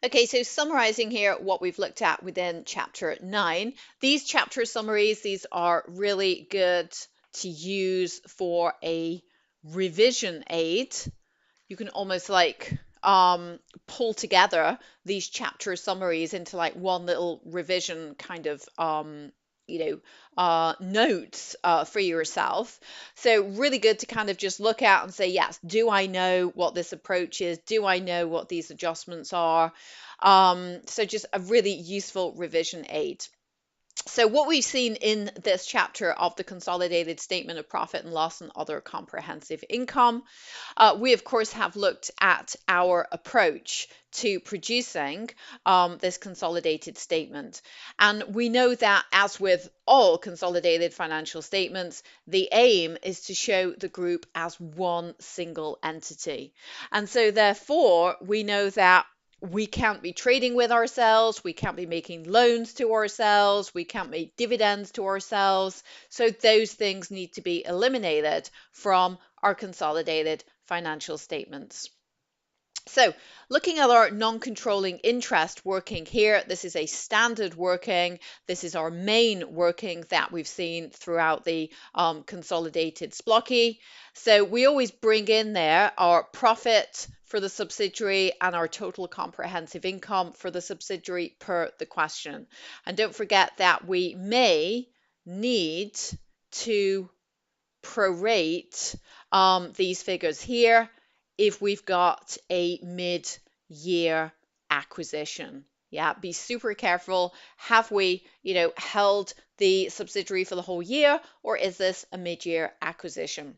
Okay, so summarizing here what we've looked at within chapter 9, these chapter summaries, these are really good to use for a revision aid. You can almost like pull together these chapter summaries into like one little revision kind of notes for yourself. So really good to kind of just look at and say, yes, do I know what this approach is? Do I know what these adjustments are? So just a really useful revision aid. So what we've seen in this chapter of the consolidated statement of profit and loss and other comprehensive income, we of course have looked at our approach to producing this consolidated statement. And we know that, as with all consolidated financial statements, the aim is to show the group as one single entity. And so therefore we know that we can't be trading with ourselves, we can't be making loans to ourselves, we can't make dividends to ourselves. So those things need to be eliminated from our consolidated financial statements. So looking at our non-controlling interest working here, this is a standard working. This is our main working that we've seen throughout the consolidated SPLOCY. So we always bring in there our profit for the subsidiary and our total comprehensive income for the subsidiary per the question. And don't forget that we may need to prorate these figures here if we've got a mid-year acquisition. Yeah, be super careful. Have we, held the subsidiary for the whole year, or is this a mid-year acquisition?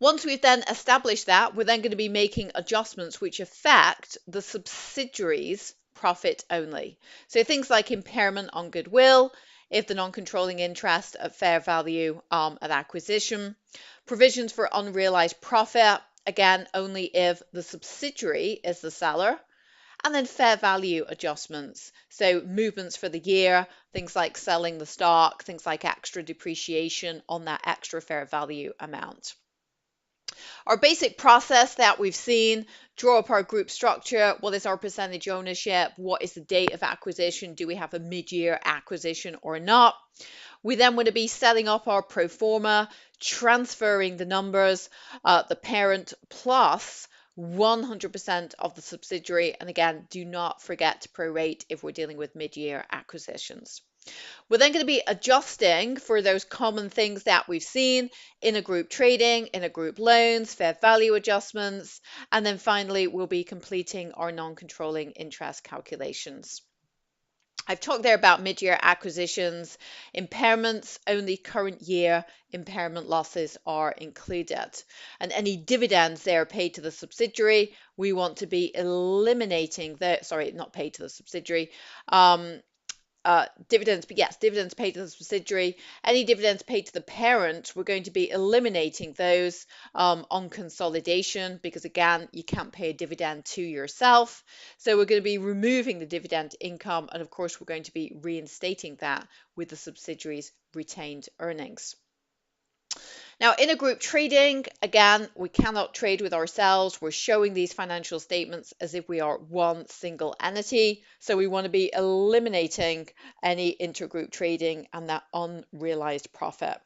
Once we've then established that, we're then going to be making adjustments which affect the subsidiary's profit only. So things like impairment on goodwill, if the non-controlling interest at fair value at acquisition, provisions for unrealized profit, again, only if the subsidiary is the seller, and then fair value adjustments. So movements for the year, things like selling the stock, things like extra depreciation on that extra fair value amount. Our basic process that we've seen, draw up our group structure. What is our percentage ownership? What is the date of acquisition? Do we have a mid-year acquisition or not? We then want to be setting up our pro forma, transferring the numbers, the parent plus 100% of the subsidiary. And again, do not forget to prorate if we're dealing with mid-year acquisitions. We're then going to be adjusting for those common things that we've seen in a group trading, in a group loans, fair value adjustments, and then finally we'll be completing our non-controlling interest calculations. I've talked there about mid-year acquisitions, impairments, only current year impairment losses are included. And any dividends they are paid to the subsidiary, we want to be eliminating the, sorry, not paid to the subsidiary, dividends, but yes, dividends paid to the subsidiary. Any dividends paid to the parent, we're going to be eliminating those on consolidation, because again, you can't pay a dividend to yourself. So we're going to be removing the dividend income, and of course, we're going to be reinstating that with the subsidiary's retained earnings. Now, in a group trading, again, we cannot trade with ourselves. We're showing these financial statements as if we are one single entity. So we want to be eliminating any intergroup trading and that unrealized profit.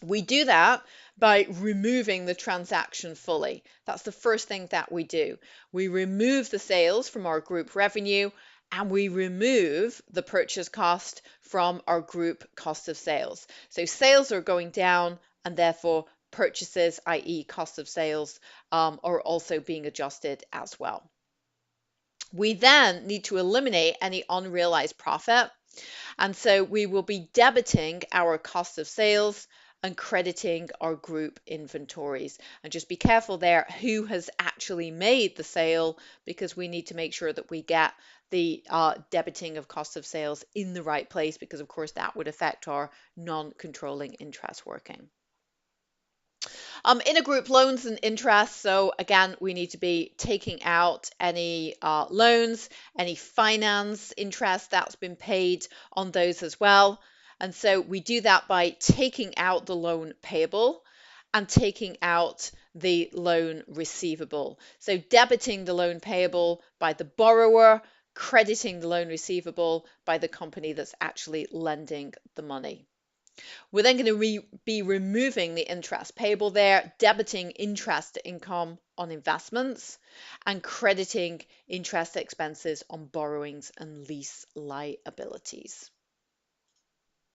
We do that by removing the transaction fully. That's the first thing that we do. We remove the sales from our group revenue, and we remove the purchase cost from our group cost of sales. So sales are going down, and therefore purchases, i.e. cost of sales, are also being adjusted as well. We then need to eliminate any unrealized profit, and so we will be debiting our cost of sales and crediting our group inventories. And just be careful there who has actually made the sale, because we need to make sure that we get the debiting of cost of sales in the right place, because of course that would affect our non-controlling interest working. In a group loans and interest, so again, we need to be taking out any loans, any finance interest that's been paid on those as well. And so we do that by taking out the loan payable and taking out the loan receivable. So debiting the loan payable by the borrower, crediting the loan receivable by the company that's actually lending the money. We're then going to be removing the interest payable there, debiting interest income on investments, and crediting interest expenses on borrowings and lease liabilities.